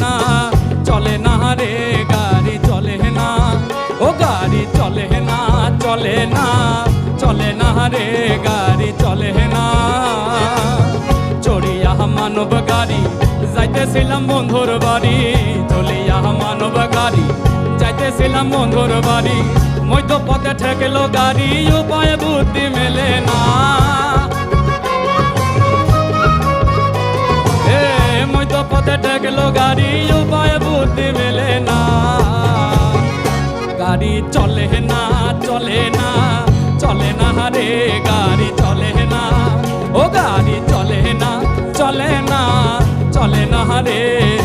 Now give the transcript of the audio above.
না চলে না রে গাড়ি চলে না ও গাড়ি চলে না চলে না চলে না রে গাড়ি চলে না চড়িয়া মানব গাড়ি যাইতেছিলাম বন্ধুর বাড়ি চলিয়া মানব গাড়ি যাইতেছিলাম বন্ধুর বাড়ি মধ্য পথে ঠেকলো গাড়ি উপায় বুদ্ধি মেলে না মধ্য পথে ঠেকলো গাড়ি উপায় বুদ্ধি মেলে না গাড়ি চলে না চলে না চলে না রে গাড়ি চলে না ও গাড়ি চলে না চলে না চলে না রে